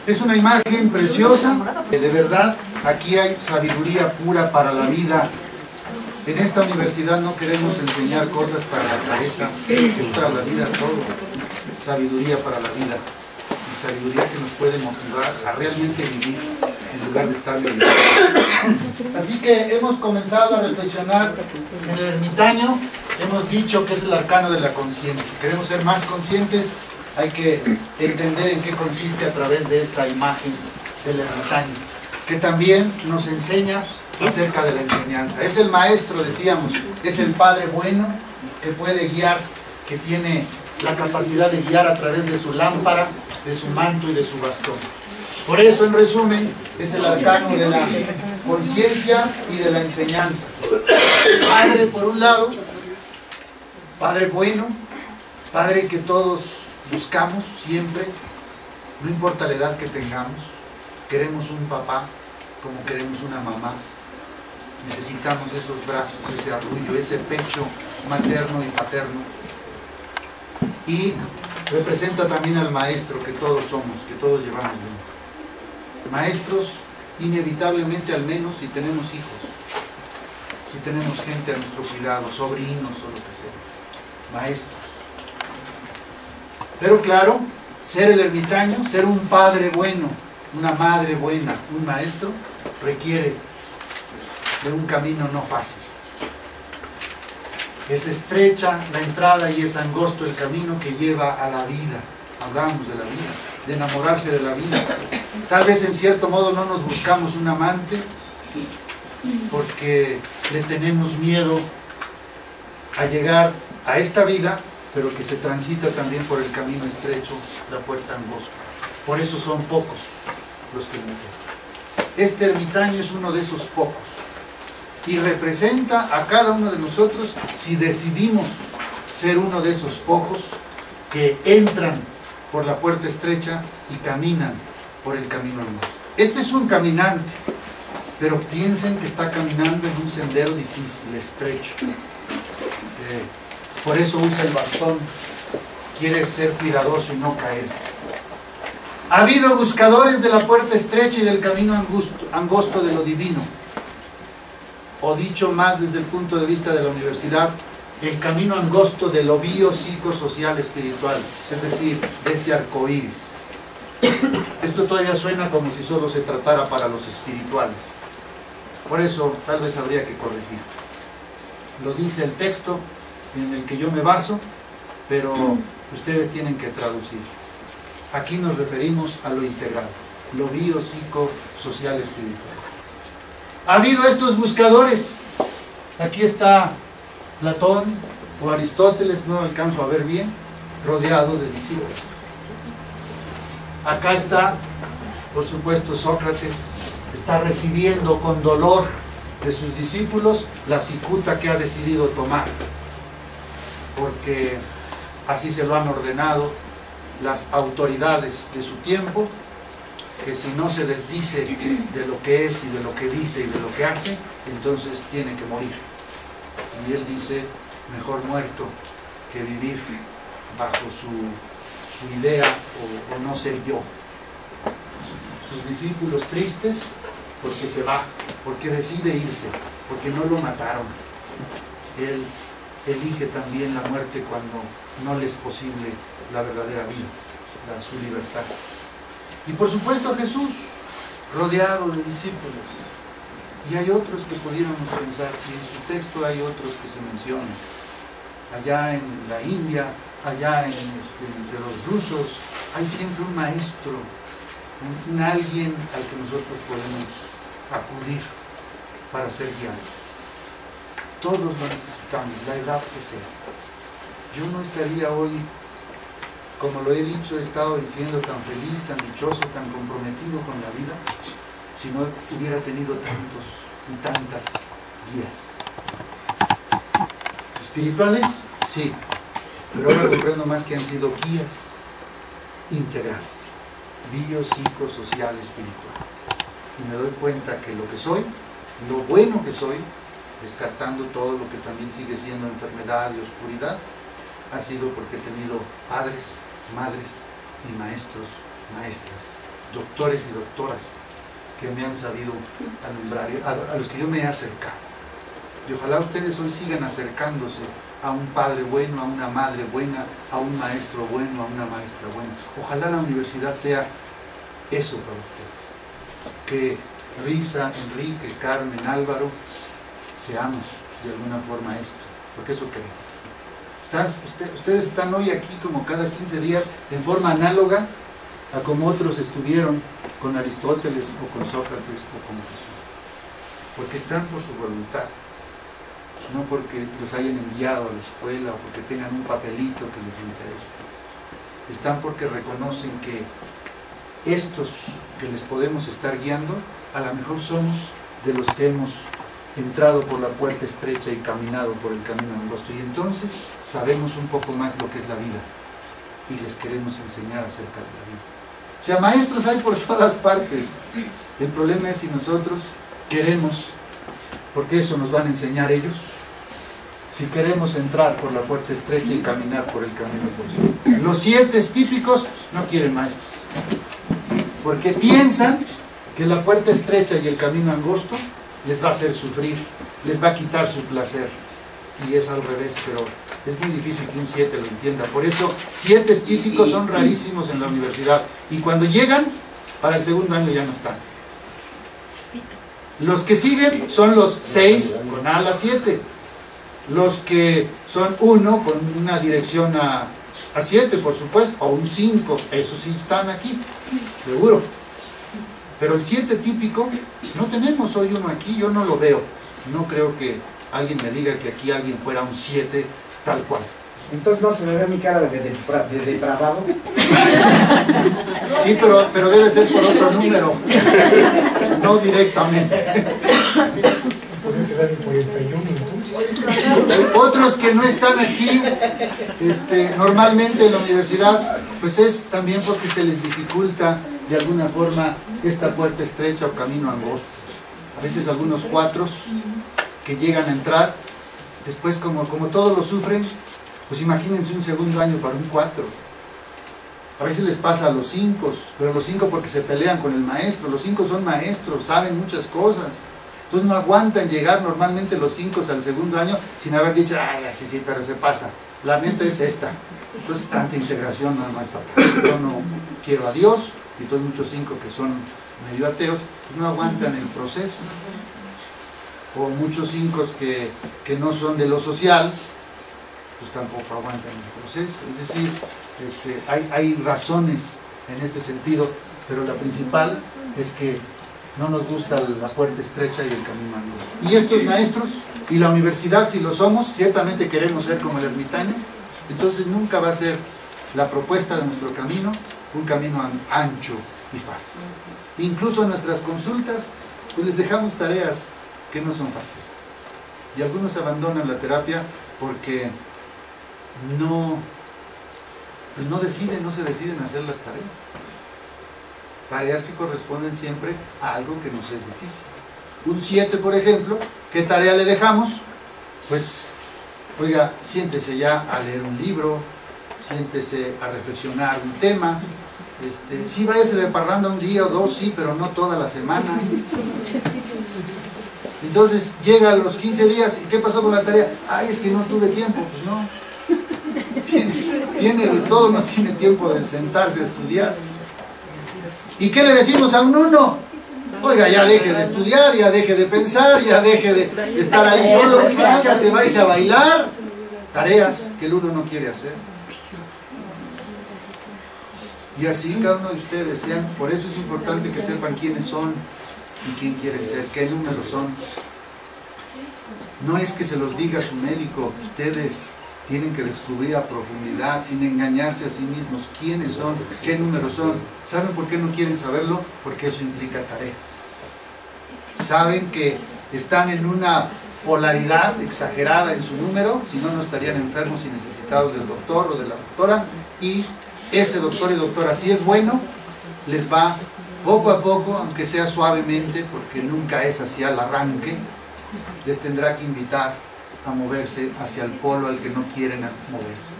Es una imagen preciosa, de verdad, aquí hay sabiduría pura para la vida. En esta universidad no queremos enseñar cosas para la cabeza, es para la vida todo, sabiduría para la vida, y sabiduría que nos puede motivar a realmente vivir en lugar de estar viviendo. Así que hemos comenzado a reflexionar en el ermitaño, hemos dicho que es el arcano de la conciencia. Queremos ser más conscientes, hay que entender en qué consiste a través de esta imagen del ermitaño, que también nos enseña acerca de la enseñanza. Es el maestro, decíamos, es el padre bueno que puede guiar, que tiene la capacidad de guiar a través de su lámpara, de su manto y de su bastón. Por eso, en resumen, es el arcano de la conciencia y de la enseñanza. Padre, por un lado, padre bueno, padre que todos buscamos siempre, no importa la edad que tengamos, queremos un papá como queremos una mamá. Necesitamos esos brazos, ese arrullo, ese pecho materno y paterno. Y representa también al maestro que todos somos, que todos llevamos dentro. Maestros, inevitablemente, al menos si tenemos hijos, si tenemos gente a nuestro cuidado, sobrinos o lo que sea. Maestros. Pero claro, ser el ermitaño, ser un padre bueno, una madre buena, un maestro, requiere de un camino no fácil. Es estrecha la entrada y es angosto el camino que lleva a la vida. Hablamos de la vida, de enamorarse de la vida. Tal vez en cierto modo no nos buscamos un amante porque le tenemos miedo a llegar a esta vida, pero que se transita también por el camino estrecho, la puerta angosta. Por eso son pocos los que meten. Este ermitaño es uno de esos pocos. Y representa a cada uno de nosotros si decidimos ser uno de esos pocos que entran por la puerta estrecha y caminan por el camino angosto. Este es un caminante, pero piensen que está caminando en un sendero difícil, estrecho. Por eso usa el bastón, quiere ser cuidadoso y no caerse. Ha habido buscadores de la puerta estrecha y del camino angosto de lo divino. O dicho más desde el punto de vista de la universidad, el camino angosto de lo biopsicosocial espiritual, es decir, de este arco iris. Esto todavía suena como si solo se tratara para los espirituales. Por eso tal vez habría que corregir. Lo dice el texto en el que yo me baso, pero ustedes tienen que traducir. Aquí nos referimos a lo integral, lo biopsicosocial espiritual. Ha habido estos buscadores. Aquí está Platón o Aristóteles, no alcanzo a ver bien, rodeado de discípulos. Acá está, por supuesto, Sócrates, está recibiendo con dolor de sus discípulos la cicuta que ha decidido tomar, porque así se lo han ordenado las autoridades de su tiempo, que si no se desdice de lo que es y de lo que dice y de lo que hace, entonces tiene que morir. Y él dice, mejor muerto que vivir bajo su idea o no ser yo. Sus discípulos tristes porque se va, porque decide irse, porque no lo mataron. Él elige también la muerte cuando no le es posible la verdadera vida, su libertad. Y por supuesto Jesús, rodeado de discípulos. Y hay otros que pudiéramos pensar, y en su texto hay otros que se mencionan. Allá en la India, allá entre los rusos, hay siempre un maestro, un alguien al que nosotros podemos acudir para ser guiados. Todos lo necesitamos, la edad que sea. Yo no estaría hoy, como lo he dicho, he estado diciendo, tan feliz, tan dichoso, tan comprometido con la vida, si no hubiera tenido tantos y tantas guías. ¿Espirituales? Sí, pero ahora comprendo más que han sido guías integrales, biopsicosocial espirituales. Y me doy cuenta que lo que soy, lo bueno que soy, descartando todo lo que también sigue siendo enfermedad y oscuridad, ha sido porque he tenido padres, madres y maestros, maestras doctores y doctoras que me han sabido alumbrar, a los que yo me he acercado. Y ojalá ustedes hoy sigan acercándose a un padre bueno, a una madre buena, a un maestro bueno, a una maestra buena. Ojalá la universidad sea eso para ustedes. Que Risa, Enrique, Carmen, Álvaro, seamos de alguna forma esto, porque eso queremos. Ustedes están hoy aquí como cada 15 días en forma análoga a como otros estuvieron con Aristóteles o con Sócrates o con Jesús, porque están por su voluntad, no porque los hayan enviado a la escuela o porque tengan un papelito que les interese. Están porque reconocen que estos que les podemos estar guiando, a lo mejor somos de los que hemos entrado por la puerta estrecha y caminado por el camino angosto, y entonces sabemos un poco más lo que es la vida y les queremos enseñar acerca de la vida. O sea, maestros hay por todas partes. El problema es si nosotros queremos, porque eso nos van a enseñar ellos, si queremos entrar por la puerta estrecha y caminar por el camino angosto. Los 7 típicos no quieren maestros, porque piensan que la puerta estrecha y el camino angosto les va a hacer sufrir, les va a quitar su placer. Y es al revés, pero es muy difícil que un 7 lo entienda. Por eso 7 típicos son rarísimos en la universidad. Y cuando llegan, para el segundo año ya no están. Los que siguen son los 6 con A a la 7. Los que son 1 con una dirección a 7, por supuesto, o un 5, esos sí están aquí, seguro. Pero el 7 típico, no tenemos hoy uno aquí, yo no lo veo. No creo que alguien me diga que aquí alguien fuera un 7 tal cual. Entonces no se me ve mi cara de depravado. Sí, pero debe ser por otro número, no directamente. Otros que no están aquí, normalmente en la universidad, pues es también porque se les dificulta de alguna forma esta puerta estrecha o camino angosto. A veces algunos 4 que llegan a entrar, después como todos lo sufren, pues imagínense un segundo año para un 4. A veces les pasa a los 5, pero los 5 porque se pelean con el maestro. Los 5 son maestros, saben muchas cosas. Entonces no aguantan llegar normalmente los 5 al segundo año sin haber dicho, ay, sí, pero se pasa. La neta es esta. Entonces tanta integración nada más para acá. Yo no quiero a Dios, y todos muchos 5 que son medio ateos, pues no aguantan el proceso. O muchos 5 que no son de lo social, pues tampoco aguantan el proceso. Es decir, hay razones en este sentido, pero la principal es que no nos gusta la puerta estrecha y el camino angosto. Y estos maestros, y la universidad, si lo somos, ciertamente queremos ser como el ermitaño, entonces nunca va a ser la propuesta de nuestro camino un camino ancho y fácil. Incluso en nuestras consultas, pues les dejamos tareas que no son fáciles. Y algunos abandonan la terapia porque no se deciden hacer las tareas. Tareas que corresponden siempre a algo que nos es difícil. Un 7, por ejemplo, ¿qué tarea le dejamos? Pues, oiga, siéntese ya a leer un libro, siéntese a reflexionar un tema. Sí, váyase de parranda un día o 2, sí, pero no toda la semana. Entonces llega a los 15 días, ¿y qué pasó con la tarea? Ay, es que no tuve tiempo. Pues no. Tiene de todo, no tiene tiempo de sentarse a estudiar. ¿Y qué le decimos a un 1? Oiga, ya deje de estudiar, ya deje de pensar, ya deje de estar ahí solo, salga, se vaya a bailar. Tareas que el 1 no quiere hacer. Y así cada uno de ustedes sean, por eso es importante que sepan quiénes son y quién quieren ser, qué números son. No es que se los diga su médico, ustedes tienen que descubrir a profundidad, sin engañarse a sí mismos, quiénes son, qué números son. ¿Saben por qué no quieren saberlo? Porque eso implica tareas. Saben que están en una polaridad exagerada en su número, si no, no estarían enfermos y necesitados del doctor o de la doctora, y ese doctor y doctora, si es bueno, les va poco a poco, aunque sea suavemente, porque nunca es hacia el arranque, les tendrá que invitar a moverse hacia el polo al que no quieren moverse.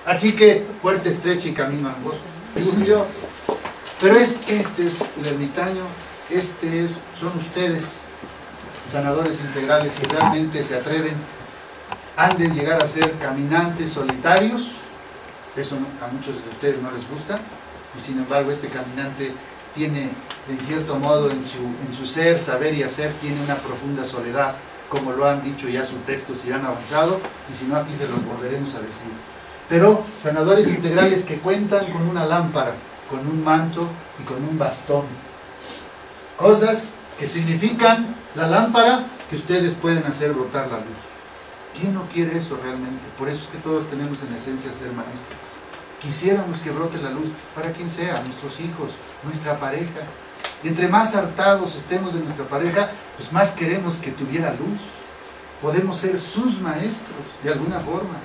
Así que puerta estrecha y camino angosto. Digo yo, Pero este es el ermitaño, son ustedes, sanadores integrales, si realmente se atreven, han de llegar a ser caminantes solitarios. Eso a muchos de ustedes no les gusta, y sin embargo este caminante tiene, en cierto modo, en su ser, saber y hacer, tiene una profunda soledad, como lo han dicho ya sus textos y han avanzado, y si no aquí se los volveremos a decir. Pero sanadores integrales que cuentan con una lámpara, con un manto y con un bastón. Cosas que significan la lámpara que ustedes pueden hacer brotar la luz. ¿Quién no quiere eso realmente? Por eso es que todos tenemos en esencia ser maestros. Quisiéramos que brote la luz para quien sea, nuestros hijos, nuestra pareja. Y entre más hartados estemos de nuestra pareja, pues más queremos que tuviera luz. Podemos ser sus maestros, de alguna forma.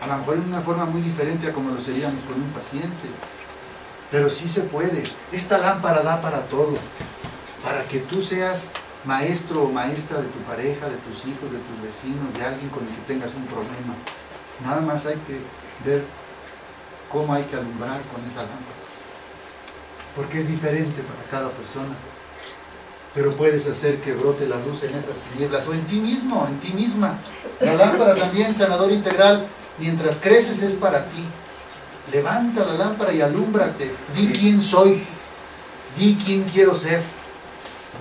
A lo mejor en una forma muy diferente a como lo seríamos con un paciente. Pero sí se puede. Esta lámpara da para todo. Para que tú seas maestro o maestra de tu pareja, de tus hijos, de tus vecinos, de alguien con el que tengas un problema. Nada más hay que ver cómo hay que alumbrar con esa lámpara. Porque es diferente para cada persona. Pero puedes hacer que brote la luz en esas tinieblas, o en ti mismo, en ti misma. La lámpara también, sanador integral, mientras creces es para ti. Levanta la lámpara y alúmbrate. Di quién soy, di quién quiero ser.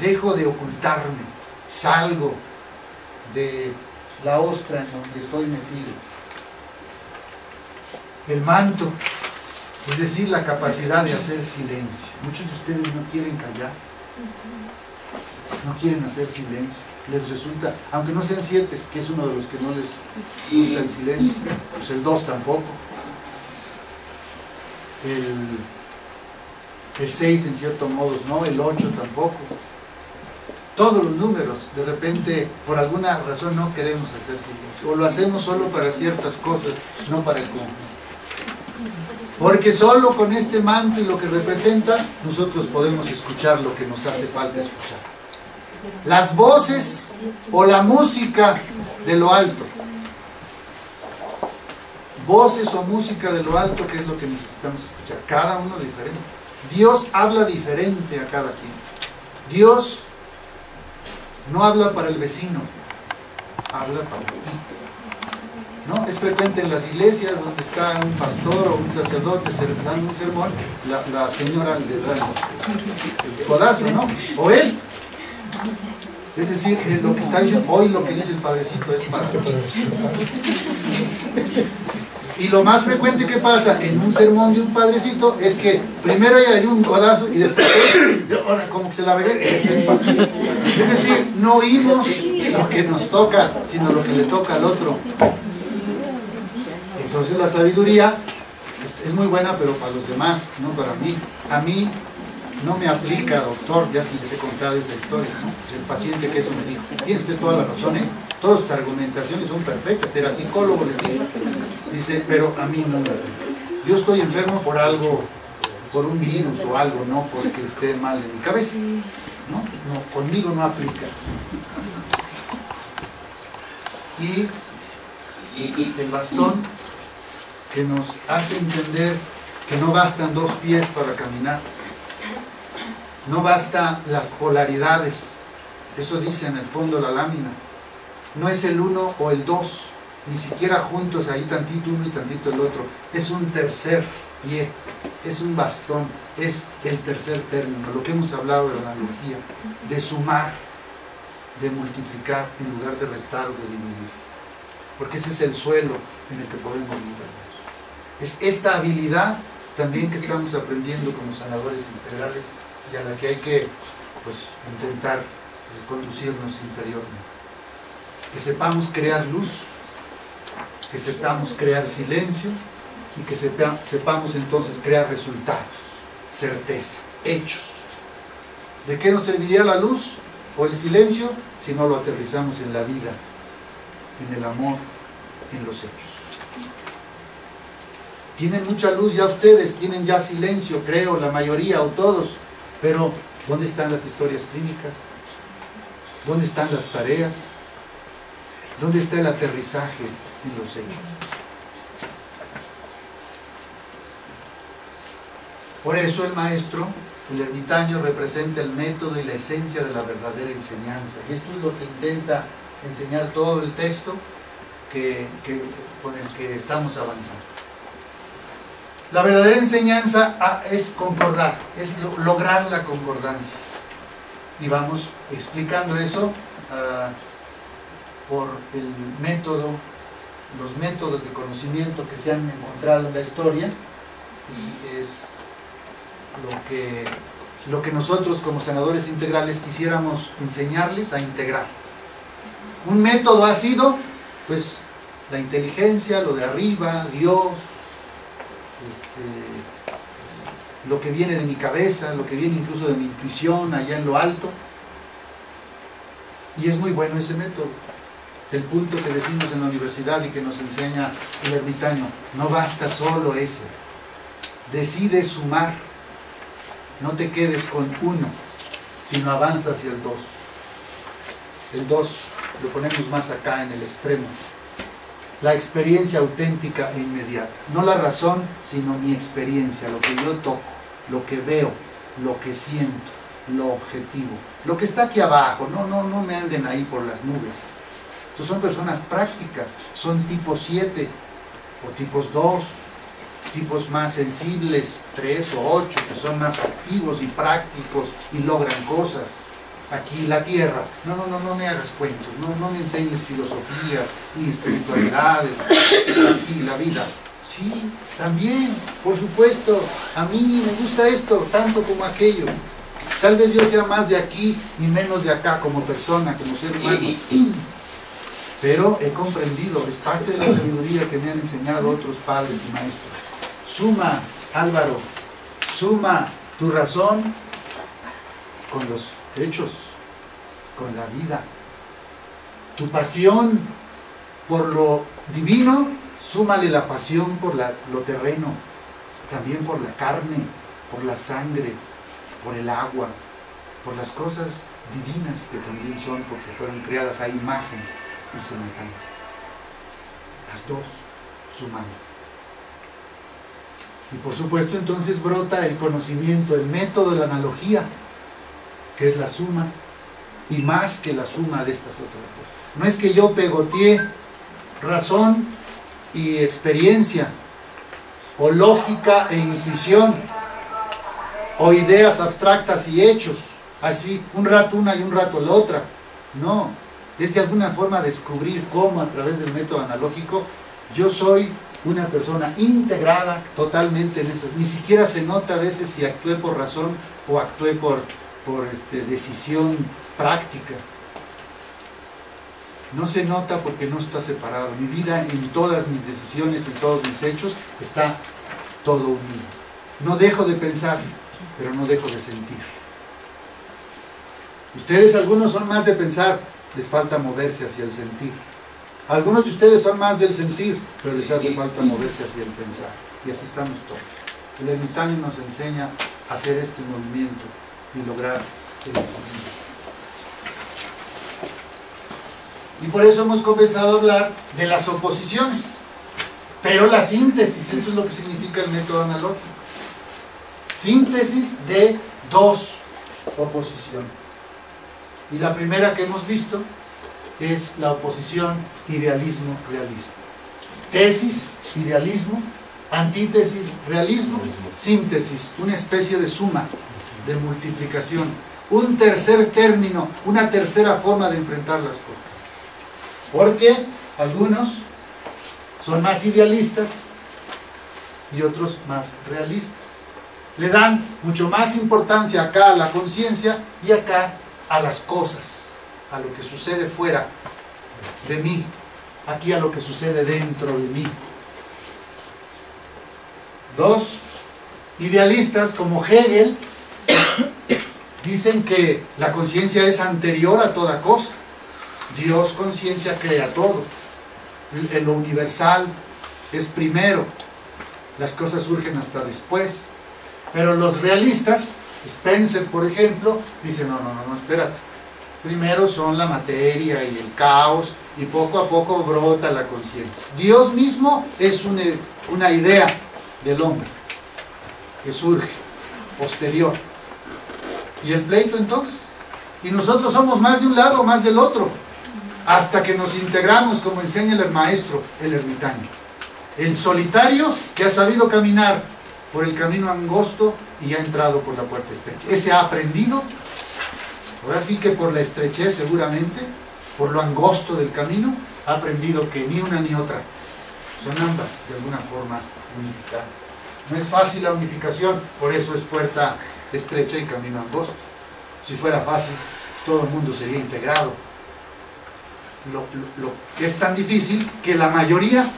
Dejo de ocultarme, salgo de la ostra en donde estoy metido. El manto, es decir, la capacidad de hacer silencio. Muchos de ustedes no quieren callar, no quieren hacer silencio. Les resulta, aunque no sean 7, que es uno de los que no les gusta el silencio, pues el 2 tampoco. El 6 en cierto modo no, el 8 tampoco. Todos los números, de repente, por alguna razón no queremos hacer silencio, o lo hacemos solo para ciertas cosas, no para el conjunto. Porque solo con este manto y lo que representa, nosotros podemos escuchar lo que nos hace falta escuchar. Las voces o la música de lo alto. Voces o música de lo alto, que es lo que necesitamos escuchar, cada uno diferente. Dios habla diferente a cada quien. Dios no habla para el vecino, habla para ti. ¿No? Es frecuente en las iglesias donde está un pastor o un sacerdote dando un sermón, la señora le da el codazo, ¿no? O él. Es decir, lo que está diciendo, hoy lo que dice el padrecito es para ti. Y lo más frecuente que pasa en un sermón de un padrecito es que primero ella le dio un codazo y después ahora como que se la regresa. Ese es para ti. Es decir, no oímos lo que nos toca, sino lo que le toca al otro. Entonces la sabiduría es muy buena, pero para los demás, no para mí. A mí no me aplica, doctor, ya si les he contado esa historia, ¿no? El paciente que eso me dijo. Tiene usted toda la razón, ¿eh? Todas sus argumentaciones son perfectas. Era psicólogo, les digo. Dice, pero a mí no me aplica. Yo estoy enfermo por algo, por un virus o algo, no porque esté mal en mi cabeza. No, conmigo no aplica. Y el bastón que nos hace entender que no bastan 2 pies para caminar, no basta las polaridades, eso dice en el fondo la lámina, no es el 1 o el 2, ni siquiera juntos ahí tantito uno y tantito el otro, es un tercer pie, es un bastón, es el tercer término, lo que hemos hablado de la analogía, de sumar, de multiplicar en lugar de restar o de dividir, porque ese es el suelo en el que podemos vivir. Es esta habilidad también que estamos aprendiendo como sanadores integrales y a la que hay que intentar conducirnos interiormente. Que sepamos crear luz, que sepamos crear silencio y que sepamos entonces crear resultados, certeza, hechos. ¿De qué nos serviría la luz o el silencio si no lo aterrizamos en la vida, en el amor, en los hechos? Tienen mucha luz ya ustedes, tienen ya silencio, creo, la mayoría o todos, pero ¿dónde están las historias clínicas? ¿Dónde están las tareas? ¿Dónde está el aterrizaje en los hechos? Por eso el maestro, el ermitaño, representa el método y la esencia de la verdadera enseñanza. Y esto es lo que intenta enseñar todo el texto con el que estamos avanzando. La verdadera enseñanza es concordar, es lograr la concordancia. Y vamos explicando eso por el método, los métodos de conocimiento que se han encontrado en la historia, y es lo que nosotros como sanadores integrales quisiéramos enseñarles a integrar. Un método ha sido, pues, la inteligencia, lo de arriba, Dios, lo que viene de mi cabeza, lo que viene incluso de mi intuición allá en lo alto. Y es muy bueno ese método. El punto que decimos en la universidad y que nos enseña el ermitaño: no basta solo ese, decide sumar, no te quedes con uno, sino avanza hacia el dos. El dos lo ponemos más acá en el extremo. La experiencia auténtica e inmediata, no la razón, sino mi experiencia, lo que yo toco, lo que veo, lo que siento, lo objetivo, lo que está aquí abajo. No me anden ahí por las nubes. Estos son personas prácticas, son tipos 7 o tipos 2, tipos más sensibles, 3 o 8, que son más activos y prácticos y logran cosas. Aquí la tierra, no me hagas cuentos, no me enseñes filosofías ni espiritualidades. Aquí la vida, sí, también, por supuesto, a mí me gusta esto tanto como aquello. Tal vez yo sea más de aquí y menos de acá como persona, como ser humano, pero he comprendido, es parte de la sabiduría que me han enseñado otros padres y maestros. Suma, Álvaro, suma tu razón con los hechos, con la vida. Tu pasión por lo divino, súmale la pasión por lo terreno, también por la carne, por la sangre, por el agua, por las cosas divinas que también son, porque fueron creadas a imagen y semejanza. Las dos, sumando. Y por supuesto entonces brota el conocimiento, el método de la analogía, que es la suma, y más que la suma de estas otras cosas. No es que yo pegoteé razón y experiencia, o lógica e intuición, o ideas abstractas y hechos, así, un rato una y un rato la otra. No, es de alguna forma descubrir cómo a través del método analógico yo soy una persona integrada totalmente en eso. Ni siquiera se nota a veces si actué por razón o actué por decisión práctica. No se nota porque no está separado. Mi vida, en todas mis decisiones, en todos mis hechos, está todo unido. No dejo de pensar, pero no dejo de sentir. Ustedes, algunos son más de pensar, les falta moverse hacia el sentir. Algunos de ustedes son más del sentir, pero les hace falta moverse hacia el pensar. Y así estamos todos. El ermitaño nos enseña a hacer este movimiento y lograr el equilibrio. Y por eso hemos comenzado a hablar de las oposiciones. Pero la síntesis, eso es lo que significa el método analógico. Síntesis de dos oposiciones. Y la primera que hemos visto es la oposición idealismo-realismo. Tesis, idealismo, antítesis, realismo, síntesis, una especie de suma, de multiplicación, un tercer término, una tercera forma de enfrentar las cosas. Porque algunos son más idealistas y otros más realistas. Le dan mucho más importancia acá a la conciencia y acá a las cosas, a lo que sucede fuera de mí, aquí a lo que sucede dentro de mí. Dos idealistas como Hegel dicen que la conciencia es anterior a toda cosa. Dios, conciencia, crea todo. En lo universal es primero. Las cosas surgen hasta después. Pero los realistas, Spencer por ejemplo, dice no, espérate. Primero son la materia y el caos y poco a poco brota la conciencia. Dios mismo es una idea del hombre que surge posterior. ¿Y el pleito entonces? Y nosotros somos más de un lado, más del otro, hasta que nos integramos, como enseña el maestro, el ermitaño. El solitario que ha sabido caminar por el camino angosto y ha entrado por la puerta estrecha. Ese ha aprendido, ahora sí que por la estrechez seguramente, por lo angosto del camino, ha aprendido que ni una ni otra son ambas de alguna forma unificadas. No es fácil la unificación, por eso es puerta estrecha y camino angosto. Si fuera fácil, pues todo el mundo sería integrado. Lo que es tan difícil que la mayoría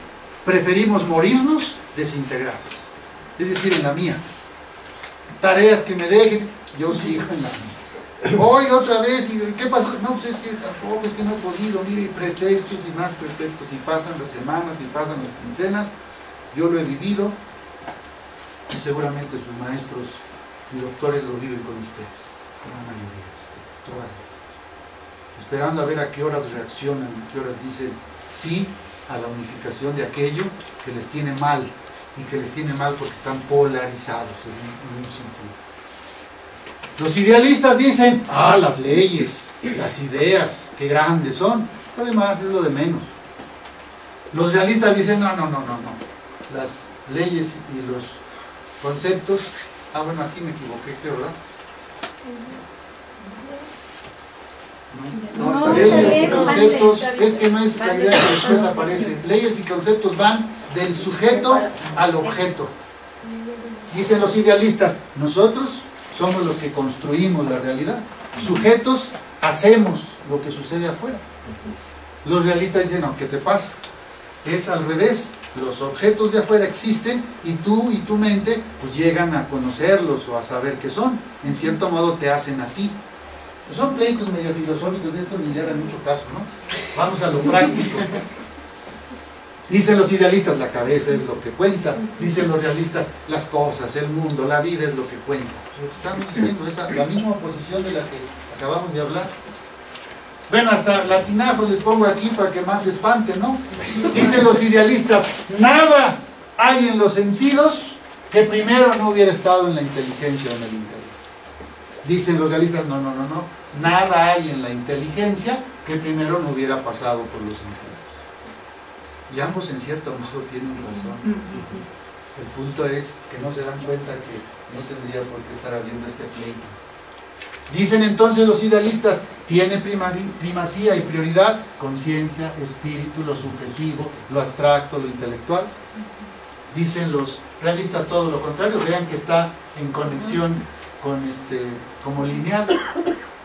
preferimos morirnos desintegrados. Es decir, en la mía. Tareas que me dejen, yo sigo en la mía. Hoy otra vez, ¿qué pasó? No, pues es que tampoco, es que no he podido, mire, pretextos y más pretextos, y pasan las semanas y pasan las quincenas. Yo lo he vivido y seguramente sus maestros y doctores lo viven con ustedes, con la mayoría, todavía. Esperando a ver a qué horas reaccionan, a qué horas dicen sí a la unificación de aquello que les tiene mal, y que les tiene mal porque están polarizados en un sentido. Los idealistas dicen, las leyes, las ideas, qué grandes son, lo demás es lo de menos. Los realistas dicen, no, las leyes y los conceptos, bueno, aquí me equivoqué, creo, ¿verdad? No, leyes y conceptos, es que no es la idea que después aparece. Leyes y conceptos van del sujeto al objeto. Dicen los idealistas, nosotros somos los que construimos la realidad. Sujetos hacemos lo que sucede afuera. Los realistas dicen, no, ¿qué te pasa? Es al revés. Los objetos de afuera existen y tú y tu mente pues llegan a conocerlos o a saber qué son. En cierto modo te hacen a ti. Pues son pleitos medio filosóficos, de esto ni le hagan mucho caso, ¿no? Vamos a lo práctico. Dicen los idealistas, la cabeza es lo que cuenta. Dicen los realistas, las cosas, el mundo, la vida es lo que cuenta. Pues lo que estamos diciendo es la misma oposición de la que acabamos de hablar. Bueno, hasta latinajos les pongo aquí para que más se espante, ¿no? Dicen los idealistas, nada hay en los sentidos que primero no hubiera estado en la inteligencia o en el interior. Dicen los realistas, no, nada hay en la inteligencia que primero no hubiera pasado por los sentidos. Y ambos en cierto modo tienen razón. El punto es que no se dan cuenta que no tendría por qué estar habiendo este pleito. Dicen entonces los idealistas, tiene primacía y prioridad conciencia, espíritu, lo subjetivo, lo abstracto, lo intelectual. Dicen los realistas todo lo contrario, vean que está en conexión con como lineal.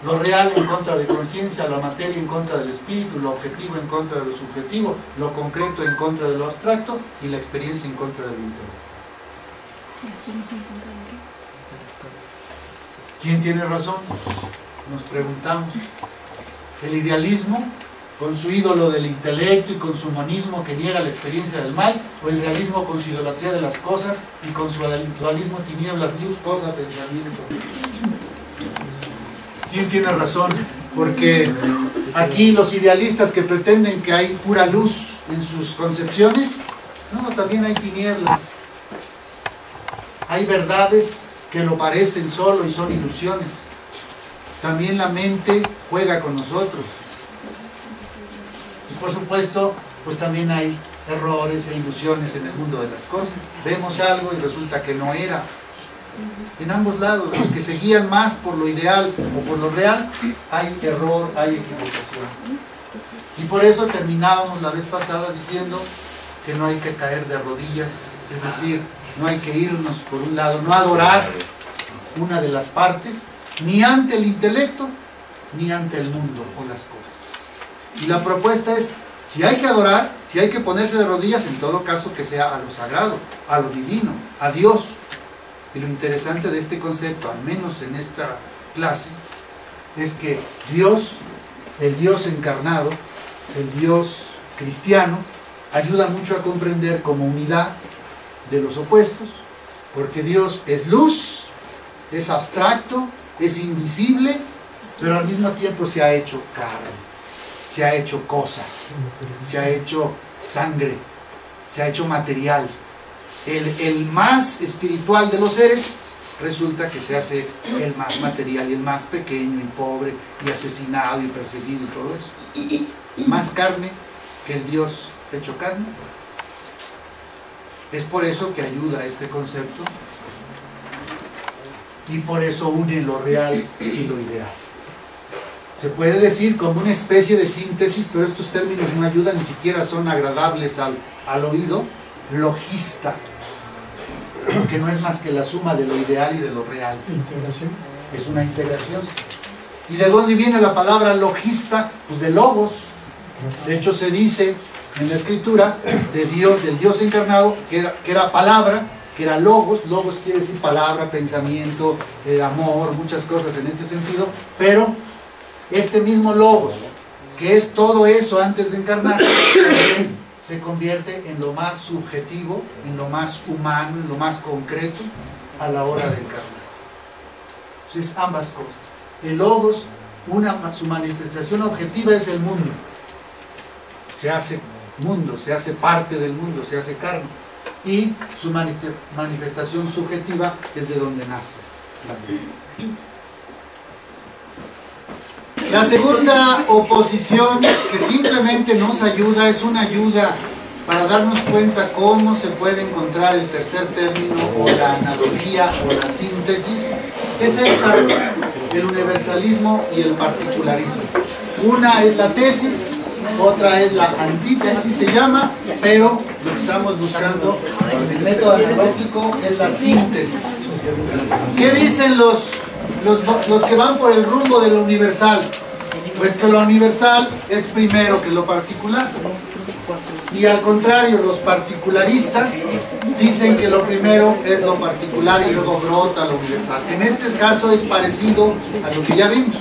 Lo real en contra de conciencia, la materia en contra del espíritu, lo objetivo en contra de lo subjetivo, lo concreto en contra de lo abstracto y la experiencia en contra del intelecto. ¿Quién tiene razón? Nos preguntamos. ¿El idealismo, con su ídolo del intelecto y con su monismo que niega la experiencia del mal, o el realismo con su idolatría de las cosas y con su dualismo tinieblas, luz, cosa, pensamiento? ¿Quién tiene razón? Porque aquí los idealistas que pretenden que hay pura luz en sus concepciones, no, también hay tinieblas. Hay verdades que lo parecen solo y son ilusiones. También la mente juega con nosotros. Y por supuesto, pues también hay errores e ilusiones en el mundo de las cosas. Vemos algo y resulta que no era. En ambos lados, los que se guían más por lo ideal o por lo real, hay error, hay equivocación. Y por eso terminábamos la vez pasada diciendo que no hay que caer de rodillas, es decir, no hay que irnos por un lado, no adorar una de las partes, ni ante el intelecto, ni ante el mundo o las cosas. Y la propuesta es, si hay que adorar, si hay que ponerse de rodillas, en todo caso que sea a lo sagrado, a lo divino, a Dios. Y lo interesante de este concepto, al menos en esta clase, es que Dios, el Dios encarnado, el Dios cristiano, ayuda mucho a comprender como unidad de los opuestos, porque Dios es luz, es abstracto, es invisible, pero al mismo tiempo se ha hecho carne, se ha hecho cosa, se ha hecho sangre, se ha hecho material. El más espiritual de los seres resulta que se hace el más material y el más pequeño y pobre y asesinado y perseguido y todo eso. Más carne que el Dios hecho carne. Es por eso que ayuda a este concepto y por eso une lo real y lo ideal. Se puede decir como una especie de síntesis, pero estos términos no ayudan, ni siquiera son agradables al oído. Logista, que no es más que la suma de lo ideal y de lo real. Integración. Es una integración. ¿Y de dónde viene la palabra logista? Pues de logos. De hecho se dice en la escritura de Dios, del Dios encarnado, que era palabra, que era logos. Logos quiere decir palabra, pensamiento, amor, muchas cosas en este sentido. Pero este mismo logos, que es todo eso antes de encarnar, se convierte en lo más subjetivo, en lo más humano, en lo más concreto a la hora de encarnarse. Entonces, ambas cosas. El logos, su manifestación objetiva es el mundo. Se hace mundo, se hace parte del mundo, se hace carne. Y su manifestación subjetiva es de donde nace la vida. La segunda oposición que simplemente nos ayuda, es una ayuda para darnos cuenta cómo se puede encontrar el tercer término o la analogía o la síntesis, es esta, el universalismo y el particularismo. Una es la tesis, otra es la antítesis se llama, pero lo que estamos buscando con el método analógico es la síntesis. ¿Qué dicen los que van por el rumbo de lo universal? Pues que lo universal es primero que lo particular. Y al contrario, los particularistas dicen que lo primero es lo particular y luego brota lo universal. En este caso es parecido a lo que ya vimos.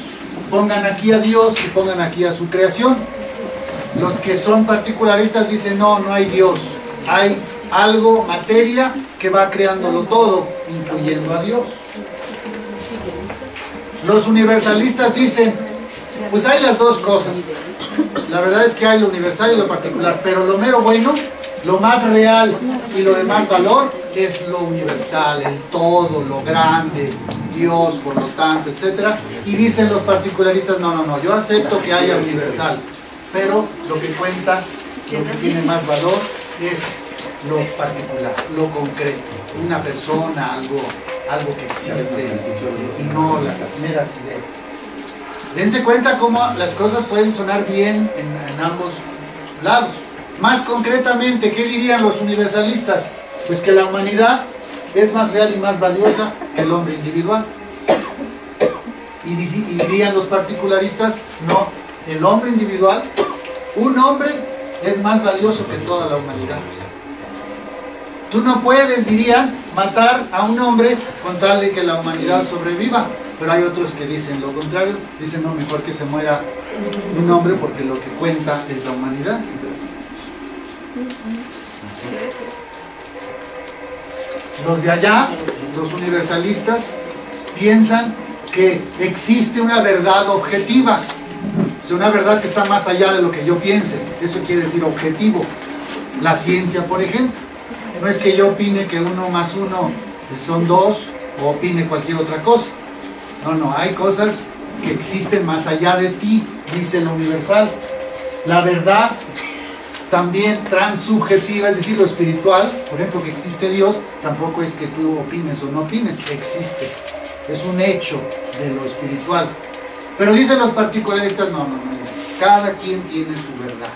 Pongan aquí a Dios y pongan aquí a su creación. Los que son particularistas dicen no hay Dios. Hay algo, materia, que va creándolo todo, incluyendo a Dios. Los universalistas dicen, pues hay las dos cosas. La verdad es que hay lo universal y lo particular, pero lo mero bueno, lo más real y lo de más valor es lo universal, el todo, lo grande, Dios, por lo tanto, etc. Y dicen los particularistas, no, yo acepto que haya universal, pero lo que cuenta, lo que tiene más valor es lo particular, lo concreto, una persona, algo que existe y no las meras ideas. Dense cuenta cómo las cosas pueden sonar bien en ambos lados. Más concretamente, ¿qué dirían los universalistas? Pues que la humanidad es más real y más valiosa que el hombre individual. Y dirían los particularistas, no, el hombre individual, un hombre es más valioso que toda la humanidad. Tú no puedes, dirían, matar a un hombre con tal de que la humanidad sobreviva. Pero hay otros que dicen lo contrario, dicen no, mejor que se muera un hombre porque lo que cuenta es la humanidad. Los de allá, los universalistas, piensan que existe una verdad objetiva, o sea, una verdad que está más allá de lo que yo piense. Eso quiere decir objetivo. La ciencia, por ejemplo, no es que yo opine que 1 más 1 son 2 o opine cualquier otra cosa. No, hay cosas que existen más allá de ti, dice lo universal. La verdad también transsubjetiva, es decir, lo espiritual, por ejemplo, que existe Dios, tampoco es que tú opines o no opines, existe. Es un hecho de lo espiritual. Pero dicen los particularistas, no, cada quien tiene su verdad.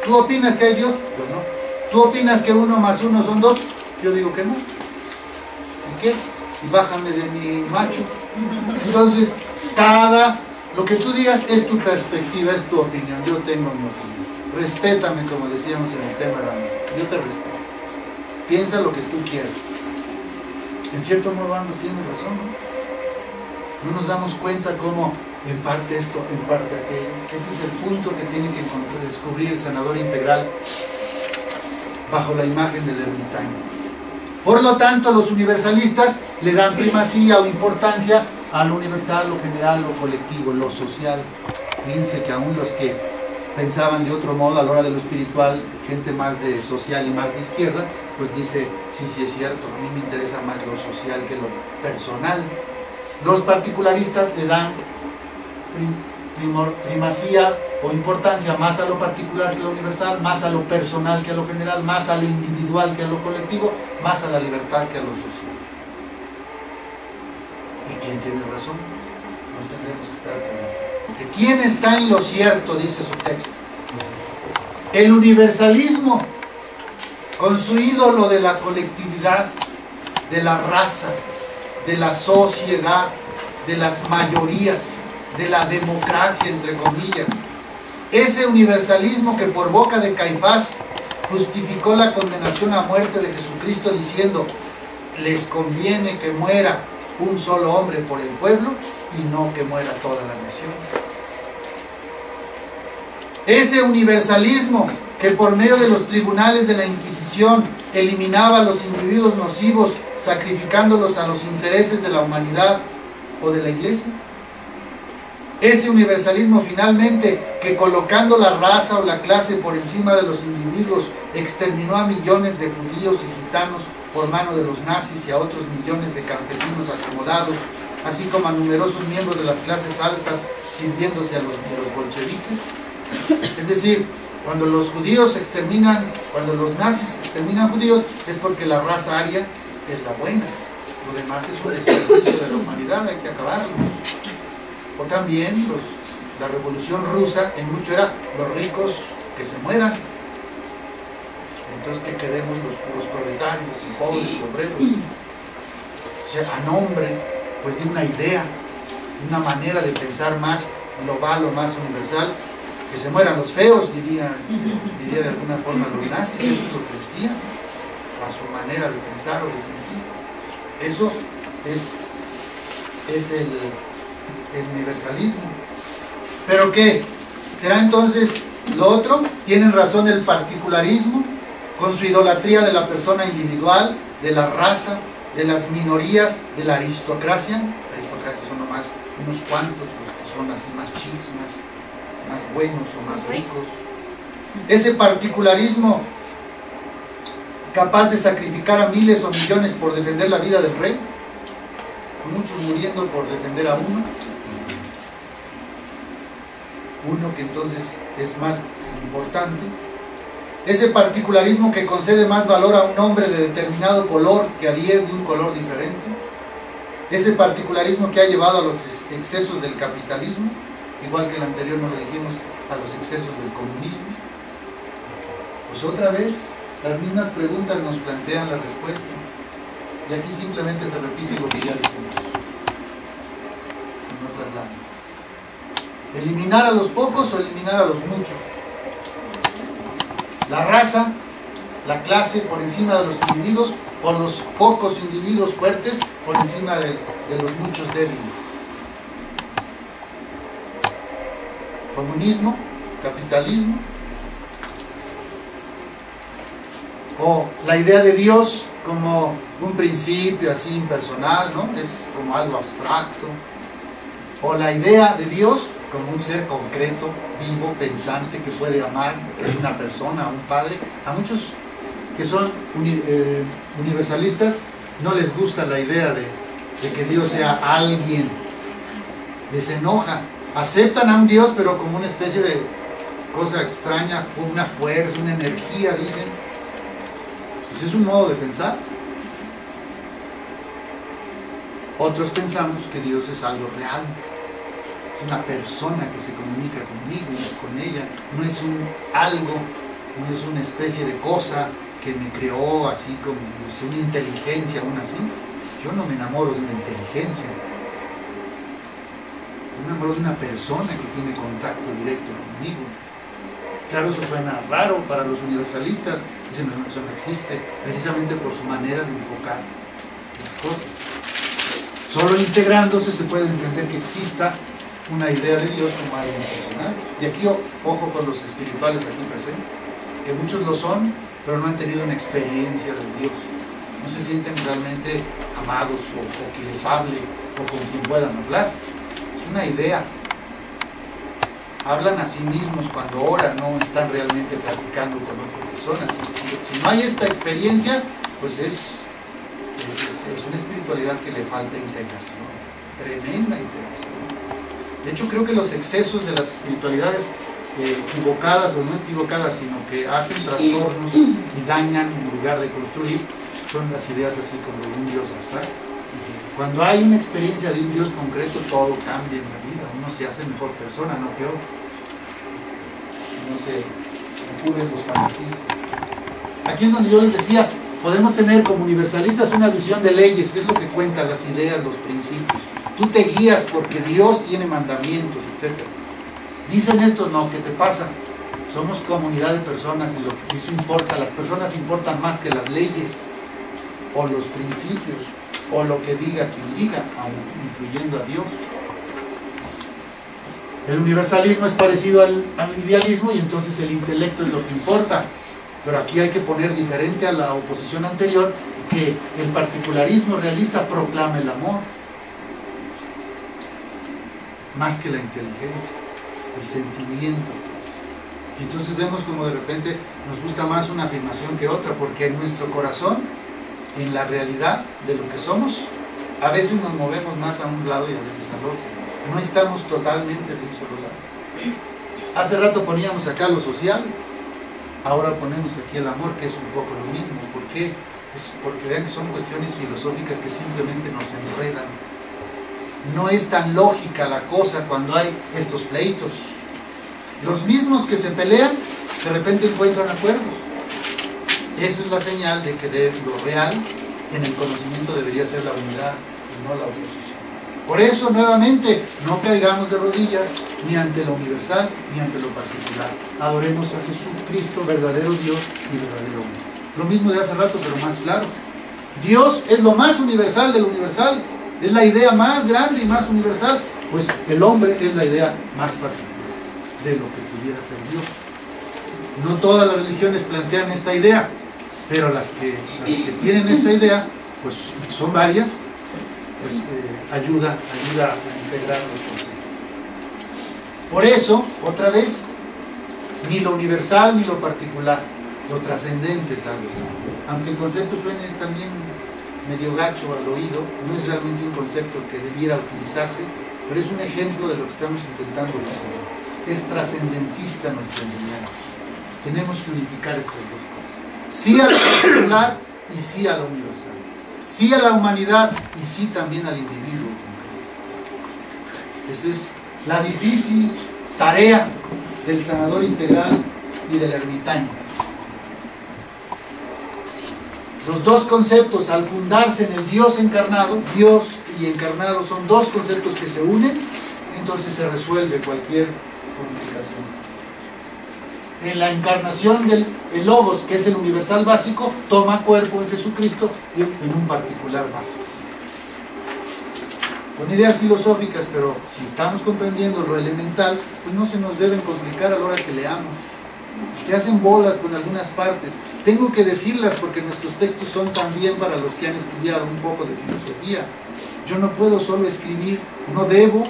¿Tú opinas que hay Dios? Yo no. ¿Tú opinas que 1 más 1 son 2? Yo digo que no. ¿Y qué? Y bájame de mi macho. Entonces, lo que tú digas es tu perspectiva, es tu opinión. Yo tengo mi opinión. Respétame, como decíamos en el tema de la... Yo te respeto. Piensa lo que tú quieras. En cierto modo ambos tienen razón, ¿no? No nos damos cuenta cómo en parte esto, en parte aquello. Ese es el punto que tiene que descubrir el sanador integral bajo la imagen del ermitaño. Por lo tanto, los universalistas le dan primacía o importancia a lo universal, lo general, lo colectivo, lo social. Fíjense que aún los que pensaban de otro modo a la hora de lo espiritual, gente más de social y más de izquierda, pues dice, sí, sí es cierto, a mí me interesa más lo social que lo personal. Los particularistas le dan primacía o importancia más a lo particular que a lo universal, más a lo personal que a lo general, más a lo individual que a lo colectivo, más a la libertad que a lo social. ¿Y quién tiene razón? Nos tendremos que estar preguntando. ¿Quién está en lo cierto? Dice su texto. El universalismo, con su ídolo de la colectividad, de la raza, de la sociedad, de las mayorías, de la democracia, entre comillas. Ese universalismo que por boca de Caifás justificó la condenación a muerte de Jesucristo diciendo, les conviene que muera un solo hombre por el pueblo y no que muera toda la nación. Ese universalismo que por medio de los tribunales de la Inquisición eliminaba a los individuos nocivos, sacrificándolos a los intereses de la humanidad o de la Iglesia. Ese universalismo finalmente que colocando la raza o la clase por encima de los individuos exterminó a millones de judíos y gitanos por mano de los nazis y a otros millones de campesinos acomodados, así como a numerosos miembros de las clases altas sirviéndose de los bolcheviques. Es decir, cuando los judíos exterminan, cuando los nazis exterminan judíos, es porque la raza aria es la buena. Lo demás es un desperdicio de la humanidad, hay que acabarlo. O también la revolución rusa, en mucho era los ricos que se mueran. Entonces que quedemos los puros proletarios y pobres y obreros. O sea, a nombre pues de una idea, de una manera de pensar más global o más universal, que se mueran los feos, diría de alguna forma los nazis, eso es lo que decían, a su manera de pensar o de sentir. Eso es el universalismo. ¿Pero qué? ¿Será entonces lo otro? ¿Tienen razón el particularismo con su idolatría de la persona individual, de la raza, de las minorías, de la aristocracia? La aristocracia son nomás unos cuantos, los que son así más chicos, más buenos o más ricos. Ese particularismo capaz de sacrificar a miles o millones por defender la vida del rey, muchos muriendo por defender a uno que entonces es más importante. Ese particularismo que concede más valor a un hombre de determinado color que a 10 de un color diferente. Ese particularismo que ha llevado a los excesos del capitalismo, igual que el anterior no lo dijimos, a los excesos del comunismo. Pues otra vez, las mismas preguntas nos plantean la respuesta. Y aquí simplemente se repite lo que ya dijimos. En otras láminas. ¿Eliminar a los pocos o eliminar a los muchos? La raza, la clase por encima de los individuos, o los pocos individuos fuertes por encima de los muchos débiles. Comunismo, capitalismo, o la idea de Dios como un principio así impersonal, ¿no? Es como algo abstracto, o la idea de Dios como un ser concreto, vivo, pensante, que puede amar, que es una persona, un padre. A muchos que son universalistas no les gusta la idea de que Dios sea alguien, les enoja. Aceptan a un Dios, pero como una especie de cosa extraña, una fuerza, una energía, dicen. Pues es un modo de pensar. Otros pensamos que Dios es algo real, es una persona que se comunica conmigo, con ella, no es un algo, no es una especie de cosa que me creó así como una inteligencia, aún así. Yo no me enamoro de una inteligencia, me enamoro de una persona que tiene contacto directo conmigo. Claro, eso suena raro para los universalistas, dicen que eso no existe, precisamente por su manera de enfocar las cosas. Solo integrándose se puede entender que exista una idea de Dios como algo personal. Y aquí, ojo con los espirituales aquí presentes, que muchos lo son, pero no han tenido una experiencia de Dios. No se sienten realmente amados o que les hable o con quien puedan hablar. Es una idea. hablan a sí mismos cuando oran, no están realmente platicando con otras personas. Si no hay esta experiencia, pues es una espiritualidad que le falta integración, tremenda integración. De hecho, creo que los excesos de las espiritualidades equivocadas o no equivocadas, sino que hacen trastornos y dañan en lugar de construir, son las ideas así como de un Dios abstracto. Cuando hay una experiencia de un Dios concreto, todo cambia en la vida, uno se hace mejor persona, no peor. No se ocurren los fanatismos. Aquí es donde yo les decía, podemos tener como universalistas una visión de leyes, que es lo que cuentan las ideas, los principios. Tú te guías porque Dios tiene mandamientos, etc. Dicen estos, no, ¿qué te pasa? Somos comunidad de personas y lo que eso importa, las personas importan más que las leyes o los principios o lo que diga quien diga, aun incluyendo a Dios. El universalismo es parecido al idealismo y entonces el intelecto es lo que importa. Pero aquí hay que poner diferente a la oposición anterior, que el particularismo realista proclama el amor más que la inteligencia, el sentimiento. Y entonces vemos como de repente nos gusta más una afirmación que otra, porque en nuestro corazón, en la realidad de lo que somos, a veces nos movemos más a un lado y a veces al otro. No estamos totalmente de un solo lado. Hace rato poníamos acá lo social, ahora ponemos aquí el amor, que es un poco lo mismo. ¿Por qué? Es porque vean que son cuestiones filosóficas que simplemente nos enredan. No es tan lógica la cosa cuando hay estos pleitos. Los mismos que se pelean, de repente encuentran acuerdos. Eso es la señal de que de lo real en el conocimiento debería ser la unidad y no la oposición. Por eso, nuevamente, no caigamos de rodillas ni ante lo universal ni ante lo particular. Adoremos a Jesucristo, verdadero Dios y verdadero hombre. Lo mismo de hace rato, pero más claro. Dios es lo más universal del universal. Es la idea más grande y más universal. Pues el hombre es la idea más particular de lo que pudiera ser Dios. No todas las religiones plantean esta idea, pero las que tienen esta idea, pues son varias, pues ayuda a integrar los conceptos. Por eso, otra vez, ni lo universal ni lo particular, lo trascendente tal vez, aunque el concepto suene también medio gacho al oído, no es realmente un concepto que debiera utilizarse, pero es un ejemplo de lo que estamos intentando decir. Es trascendentista nuestra enseñanza. Tenemos que unificar estas dos cosas. Sí a lo particular y sí a lo universal. Sí a la humanidad y sí también al individuo. Esa es la difícil tarea del sanador integral y del ermitaño. Los dos conceptos, al fundarse en el Dios encarnado, Dios y encarnado son dos conceptos que se unen, entonces se resuelve cualquier complicación. En la encarnación del Logos, que es el universal básico, toma cuerpo en Jesucristo y en un particular básico. Con ideas filosóficas, pero si estamos comprendiendo lo elemental, pues no se nos deben complicar a la hora que leamos. Se hacen bolas con algunas partes. Tengo que decirlas porque nuestros textos son también para los que han estudiado un poco de filosofía. Yo no puedo solo escribir, no debo,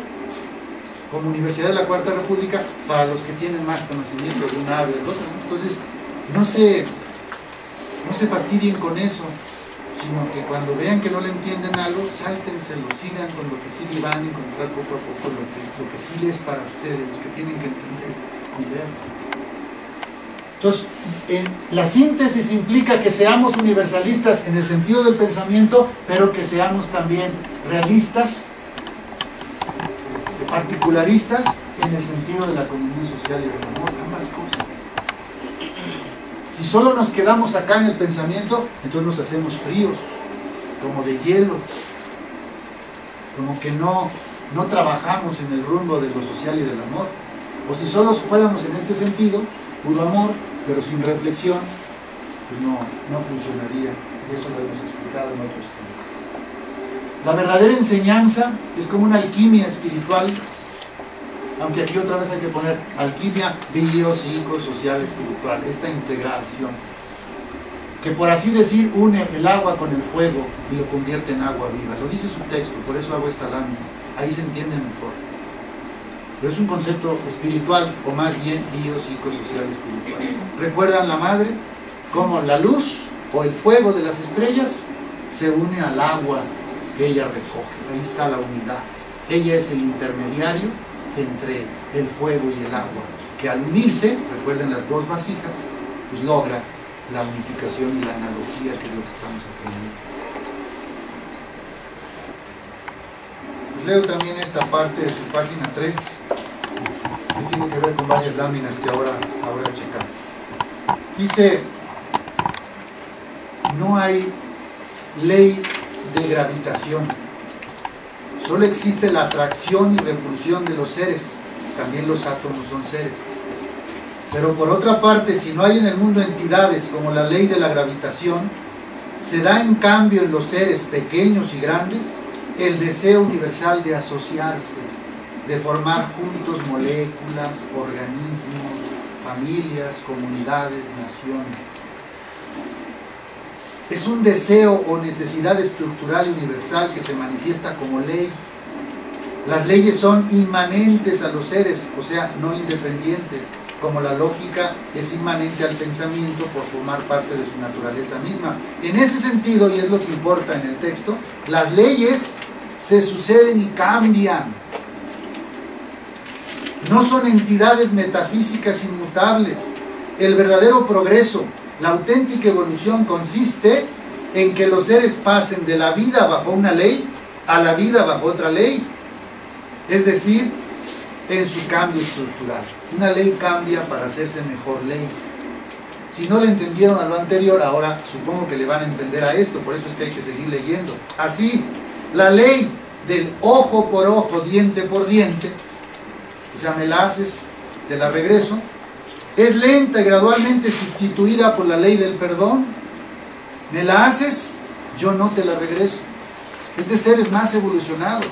como Universidad de la Cuarta República, para los que tienen más conocimiento de un área o del otro. Entonces, no se fastidien con eso, sino que cuando vean que no le entienden algo, sáltenselo, sigan con lo que sí le van a encontrar poco a poco lo que sí les es para ustedes, los que tienen que entender y ver. Entonces, la síntesis implica que seamos universalistas en el sentido del pensamiento, pero que seamos también realistas, particularistas en el sentido de la comunión social y del amor, ambas cosas. Si solo nos quedamos acá en el pensamiento, entonces nos hacemos fríos, como de hielo, como que no trabajamos en el rumbo de lo social y del amor. O si solo fuéramos en este sentido, puro amor, pero sin reflexión, pues no funcionaría. Y eso lo hemos explicado en otros temas. La verdadera enseñanza es como una alquimia espiritual, aunque aquí otra vez hay que poner alquimia biopsicosocial espiritual, esta integración, que por así decir une el agua con el fuego y lo convierte en agua viva. Lo dice su texto, por eso hago esta lámina, ahí se entiende mejor. pero es un concepto espiritual, o más bien biopsicosocial espiritual. ¿Recuerdan la madre? Cómo la luz o el fuego de las estrellas se une al agua que ella recoge. Ahí está la unidad. Ella es el intermediario entre el fuego y el agua, que al unirse, recuerden las dos vasijas, pues logra la unificación y la analogía, que es lo que estamos aprendiendo. Pues leo también esta parte de su página 3, que tiene que ver con varias láminas que ahora checamos. Dice: no hay ley de gravitación, solo existe la atracción y repulsión de los seres. También los átomos son seres. Pero por otra parte, si no hay en el mundo entidades como la ley de la gravitación, se da en cambio en los seres pequeños y grandes el deseo universal de asociarse, de formar juntos moléculas, organismos, familias, comunidades, naciones. Es un deseo o necesidad estructural y universal que se manifiesta como ley. Las leyes son inmanentes a los seres, o sea, no independientes, como la lógica es inmanente al pensamiento por formar parte de su naturaleza misma. En ese sentido, y es lo que importa en el texto, las leyes se suceden y cambian. No son entidades metafísicas inmutables. El verdadero progreso, la auténtica evolución, consiste en que los seres pasen de la vida bajo una ley a la vida bajo otra ley, es decir, en su cambio estructural. Una ley cambia para hacerse mejor ley. Si no le entendieron a lo anterior, ahora supongo que le van a entender a esto, por eso es que hay que seguir leyendo. Así, la ley del ojo por ojo, diente por diente, o sea, me la haces, te la regreso, es lenta y gradualmente sustituida por la ley del perdón. Me la haces, yo no te la regreso. Es de seres más evolucionados.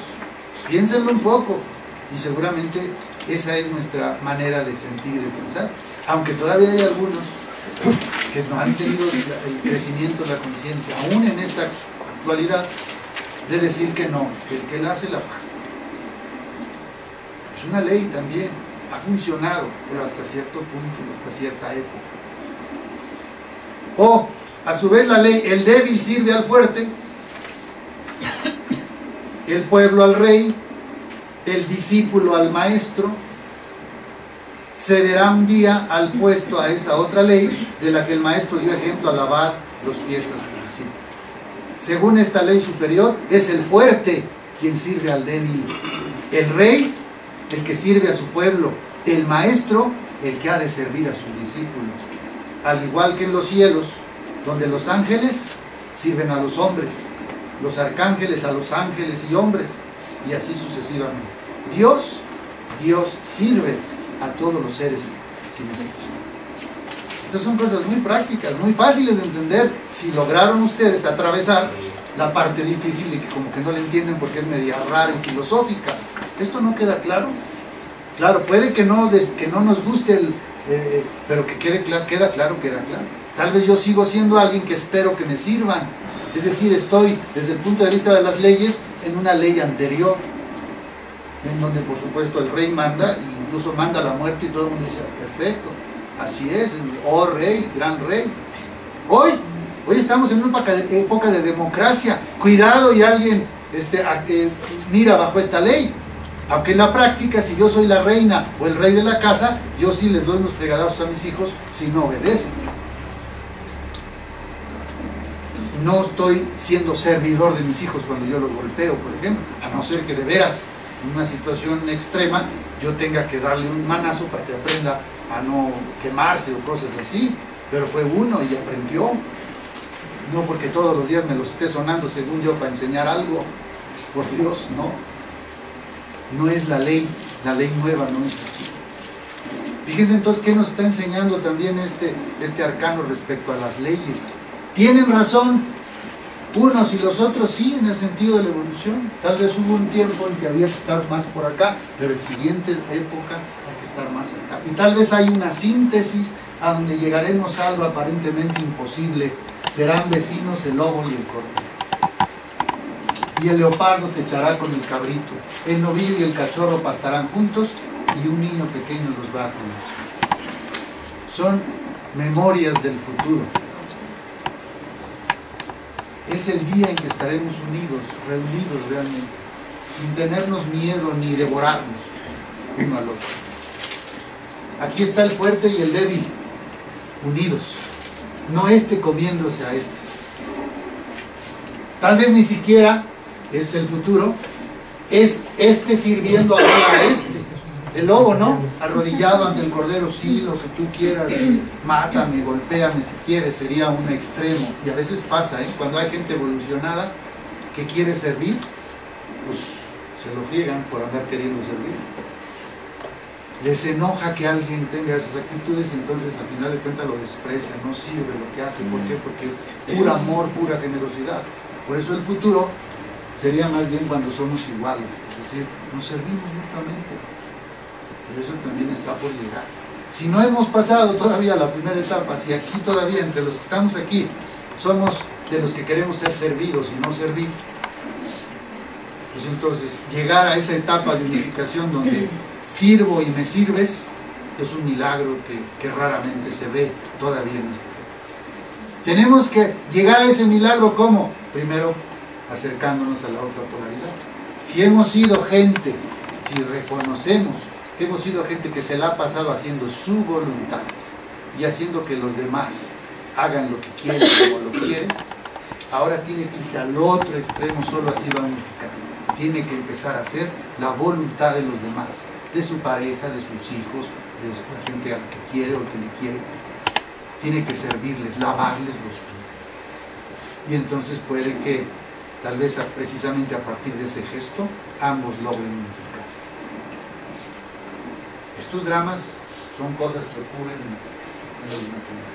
Piénsenlo un poco. Y seguramente esa es nuestra manera de sentir y de pensar. Aunque todavía hay algunos que no han tenido el crecimiento de la conciencia, aún en esta actualidad, de decir que no, que el que la hace la paga. Es una ley también, ha funcionado, pero hasta cierto punto, hasta cierta época. O, a su vez, la ley: el débil sirve al fuerte, el pueblo al rey, el discípulo al maestro. Cederá un día al puesto a esa otra ley de la que el maestro dio ejemplo al lavar los pies a sus discípulos. Según esta ley superior, es el fuerte quien sirve al débil, el rey el que sirve a su pueblo, el maestro el que ha de servir a sus discípulos. Al igual que en los cielos, donde los ángeles sirven a los hombres, los arcángeles a los ángeles y hombres, y así sucesivamente. Dios sirve a todos los seres sin excepción. Estas son cosas muy prácticas, muy fáciles de entender, si lograron ustedes atravesar la parte difícil y que como que no le entienden porque es media rara y filosófica. ¿Esto no queda claro? Claro, puede que no nos guste, pero que queda claro. Tal vez yo sigo siendo alguien que espero que me sirvan. Es decir, estoy desde el punto de vista de las leyes en una ley anterior, en donde por supuesto el rey manda, incluso manda la muerte y todo el mundo dice: perfecto, así es, oh rey, gran rey. Hoy estamos en una época de democracia. Cuidado y alguien mira bajo esta ley. Aunque en la práctica, si yo soy la reina o el rey de la casa, yo sí les doy unos fregadazos a mis hijos si no obedecen. No estoy siendo servidor de mis hijos cuando yo los golpeo, por ejemplo, a no ser que de veras, en una situación extrema, yo tenga que darle un manazo para que aprenda a no quemarse o cosas así. Pero fue uno y aprendió. No porque todos los días me los esté sonando según yo para enseñar algo. Por Dios, no. No es la ley nueva no es así. Fíjense entonces qué nos está enseñando también este arcano respecto a las leyes. ¿Tienen razón unos y los otros? Sí, en el sentido de la evolución. Tal vez hubo un tiempo en que había que estar más por acá, pero en la siguiente época hay que estar más acá. Y tal vez hay una síntesis a donde llegaremos a algo aparentemente imposible. Serán vecinos el lobo y el cordero. Y el leopardo se echará con el cabrito. El novillo y el cachorro pastarán juntos, y un niño pequeño los va a conocer. Son memorias del futuro. Es el día en que estaremos unidos, reunidos realmente, sin tenernos miedo ni devorarnos uno al otro. Aquí está el fuerte y el débil, unidos, no este comiéndose a este. Tal vez ni siquiera es el futuro, es este sirviendo ahora a este. El lobo, ¿no? Arrodillado ante el cordero, sí, lo que tú quieras, mátame, golpéame si quieres, sería un extremo. Y a veces pasa, cuando hay gente evolucionada que quiere servir, pues se lo friegan por andar queriendo servir. Les enoja que alguien tenga esas actitudes y entonces al final de cuentas lo desprecian, no sirve lo que hace. ¿Por qué? Porque es puro amor, pura generosidad. Por eso el futuro sería más bien cuando somos iguales, es decir, nos servimos mutuamente. Pero eso también está por llegar. Si no hemos pasado todavía la primera etapa, si aquí todavía entre los que estamos aquí somos de los que queremos ser servidos y no servir, pues entonces llegar a esa etapa de unificación donde sirvo y me sirves es un milagro que raramente se ve todavía en nuestra vida. Tenemos que llegar a ese milagro ¿cómo? Primero acercándonos a la otra polaridad. Si hemos sido gente, si reconocemos que hemos sido gente que se la ha pasado haciendo su voluntad y haciendo que los demás hagan lo que quieren como lo quieren, ahora tiene que irse al otro extremo, solo así va a unificar. Tiene que empezar a hacer la voluntad de los demás, de su pareja, de sus hijos, de la gente a la que quiere o que le quiere. Tiene que servirles, lavarles los pies. Y entonces puede que, tal vez precisamente a partir de ese gesto, ambos logren unificarse. Estos dramas son cosas que ocurren en los matrimonios.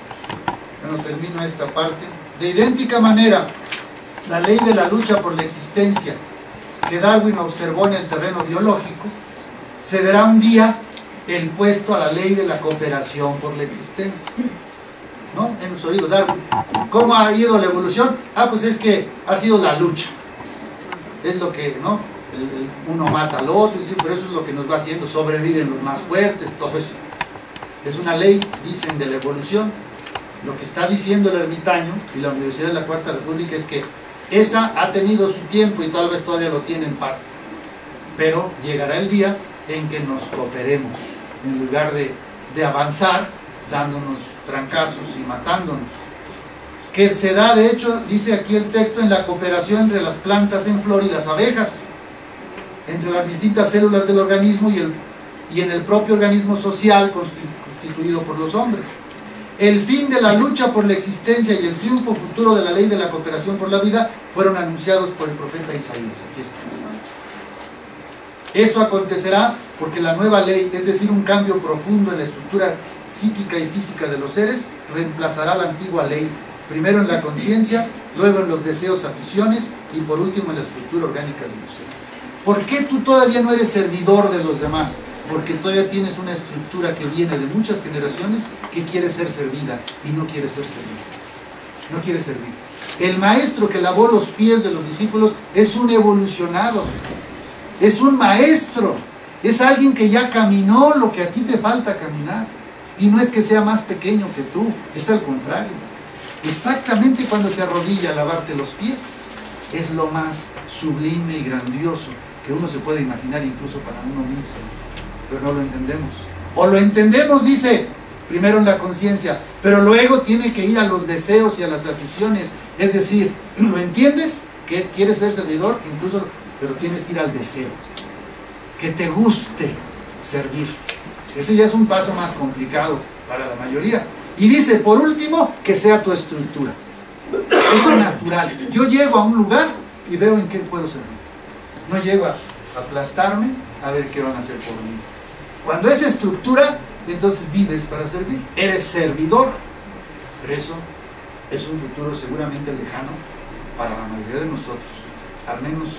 Bueno, termino esta parte. De idéntica manera, la ley de la lucha por la existencia que Darwin observó en el terreno biológico, cederá un día el puesto a la ley de la cooperación por la existencia. ¿No? Hemos oído Darwin. ¿Cómo ha ido la evolución? Pues es que ha sido la lucha. Es lo que, ¿no? Uno mata al otro, pero eso es lo que nos va haciendo, sobreviven los más fuertes, todo eso. Es una ley, dicen, de la evolución. Lo que está diciendo el ermitaño y la Universidad de la Cuarta República es que esa ha tenido su tiempo y tal vez todavía lo tiene en parte. Pero llegará el día en que nos cooperemos, en lugar de avanzar, dándonos trancazos y matándonos. Que se da, de hecho, dice aquí el texto, en la cooperación entre las plantas en flor y las abejas, entre las distintas células del organismo y en el propio organismo social constituido por los hombres. El fin de la lucha por la existencia y el triunfo futuro de la ley de la cooperación por la vida fueron anunciados por el profeta Isaías. Aquí está. Eso acontecerá porque la nueva ley, es decir, un cambio profundo en la estructura psíquica y física de los seres, reemplazará la antigua ley, primero en la conciencia, luego en los deseos, aficiones y por último en la estructura orgánica de los seres. ¿Por qué tú todavía no eres servidor de los demás? Porque todavía tienes una estructura que viene de muchas generaciones que quiere ser servida y no quiere ser servida. No quiere servir. El maestro que lavó los pies de los discípulos es un evolucionado. Es un maestro. Es alguien que ya caminó lo que a ti te falta caminar. Y no es que sea más pequeño que tú, es al contrario. Exactamente cuando se arrodilla a lavarte los pies, es lo más sublime y grandioso que uno se puede imaginar incluso para uno mismo. Pero no lo entendemos. O lo entendemos, dice, primero en la conciencia, pero luego tiene que ir a los deseos y a las aficiones. Es decir, ¿lo entiendes? Que quieres ser servidor, incluso, pero tienes que ir al deseo. Que te guste servir. Ese ya es un paso más complicado para la mayoría. Y dice, por último, que sea tu estructura. Es lo natural. Yo llego a un lugar y veo en qué puedo servir. No llego a aplastarme a ver qué van a hacer por mí. Cuando es estructura, entonces vives para servir. Eres servidor. Pero eso es un futuro seguramente lejano para la mayoría de nosotros. Al menos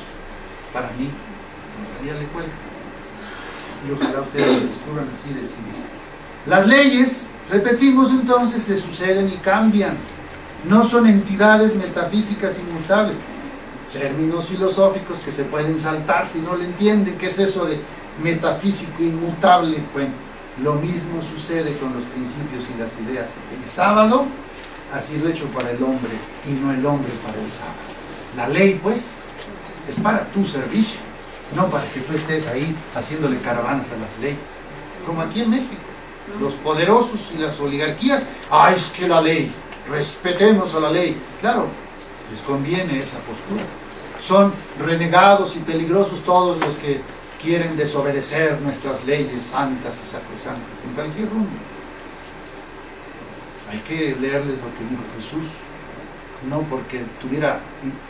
para mí, todavía le cuelga. Y ojalá ustedes lo descubran así de sí mismos. Las leyes, repetimos entonces, se suceden y cambian. No son entidades metafísicas inmutables. Términos filosóficos que se pueden saltar si no le entienden. ¿Qué es eso metafísico inmutable. Bueno, lo mismo sucede con los principios y las ideas. El sábado ha sido hecho para el hombre y no el hombre para el sábado. La ley, pues, es para tu servicio, no para que tú estés ahí haciéndole caravanas a las leyes. Como aquí en México, los poderosos y las oligarquías, es que la ley, respetemos a la ley. Claro, les conviene esa postura. Son renegados y peligrosos todos los que quieren desobedecer nuestras leyes santas y sacrosantas, en cualquier rumbo. Hay que leerles lo que dijo Jesús, no porque tuviera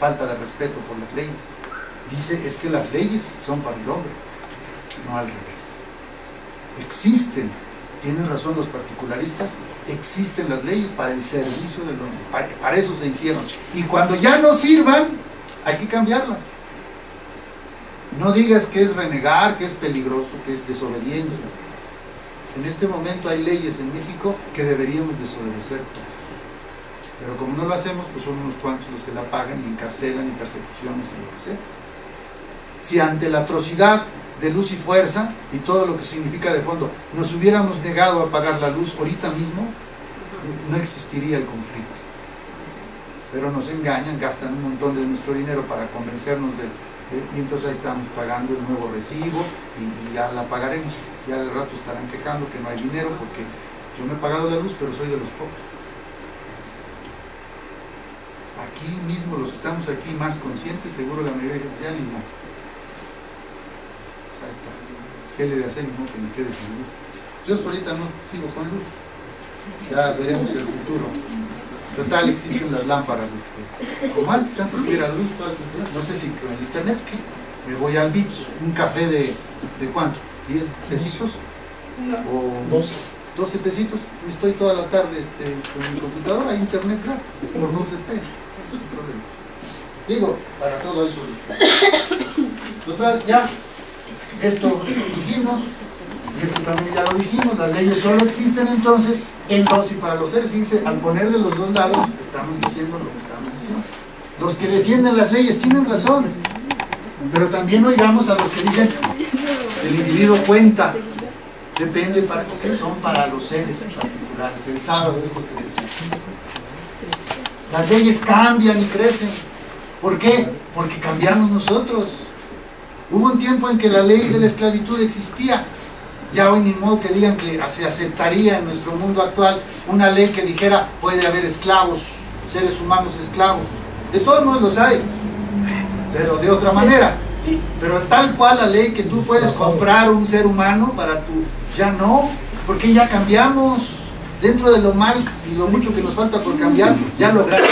falta de respeto por las leyes. Dice, es que las leyes son para el hombre, no al revés. Existen, tienen razón los particularistas, existen las leyes para el servicio del hombre, para eso se hicieron. Y cuando ya no sirvan, hay que cambiarlas. No digas que es renegar, que es peligroso, que es desobediencia. En este momento hay leyes en México que deberíamos desobedecer todos. Pero como no lo hacemos, pues son unos cuantos los que la pagan y encarcelan y persecuciones y lo que sea. Si ante la atrocidad de Luz y Fuerza y todo lo que significa de fondo, nos hubiéramos negado a apagar la luz ahorita mismo, no existiría el conflicto. Pero nos engañan, gastan un montón de nuestro dinero para convencernos y entonces ahí estamos pagando el nuevo recibo y ya la pagaremos. Ya de rato estarán quejando que no hay dinero porque yo no he pagado la luz, pero soy de los pocos. Aquí mismo, los que estamos aquí más conscientes, seguro la mayoría ya ni no. Ahí está. ¿Qué le de hacer ni que me quede sin luz? Yo hasta ahorita no sigo con luz. Ya veremos el futuro. Total, existen las lámparas. Como antes tuviera luz, no sé si con el internet, ¿qué? Me voy al Vips, un café de ¿cuánto? ¿10 pesitos? O 12 pesitos. Estoy toda la tarde con mi computadora, internet gratis, por 12 pesos. No es un problema. Digo, para todo eso. Total, ya. Esto dijimos, y esto también ya lo dijimos, las leyes solo existen entonces en los y para los seres. Fíjense, al poner de los dos lados, estamos diciendo lo que estamos diciendo. Los que defienden las leyes tienen razón, pero también oigamos a los que dicen el individuo cuenta, depende para qué, son para los seres particulares. El sábado es lo que decía. Las leyes cambian y crecen. ¿Por qué? Porque cambiamos nosotros. Hubo un tiempo en que la ley de la esclavitud existía. Ya hoy ni modo que digan que se aceptaría en nuestro mundo actual una ley que dijera puede haber esclavos, seres humanos esclavos. De todos modos los hay, pero de otra manera. Pero tal cual la ley que tú puedes comprar un ser humano para tu... Ya no, porque ya cambiamos. Dentro de lo mal y lo mucho que nos falta por cambiar, ya logramos.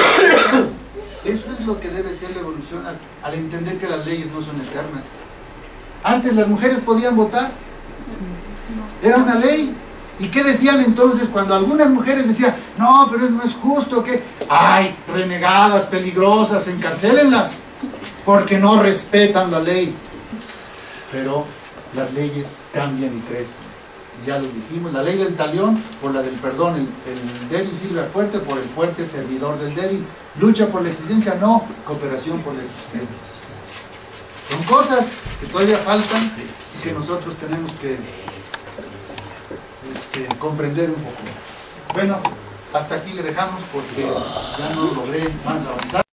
Eso es lo que debe ser la evolución al entender que las leyes no son eternas. Antes las mujeres podían votar, era una ley. ¿Y qué decían entonces cuando algunas mujeres decían, no, pero no es justo que, ay, renegadas, peligrosas, encarcélenlas, porque no respetan la ley? Pero las leyes cambian y crecen. Ya lo dijimos, la ley del talión por la del perdón, el débil sirve al fuerte, por el fuerte servidor del débil. Lucha por la existencia, no, cooperación por la existencia. Son cosas que todavía faltan y que nosotros tenemos que comprender un poco más. Bueno, hasta aquí le dejamos porque ya no logré más avanzar.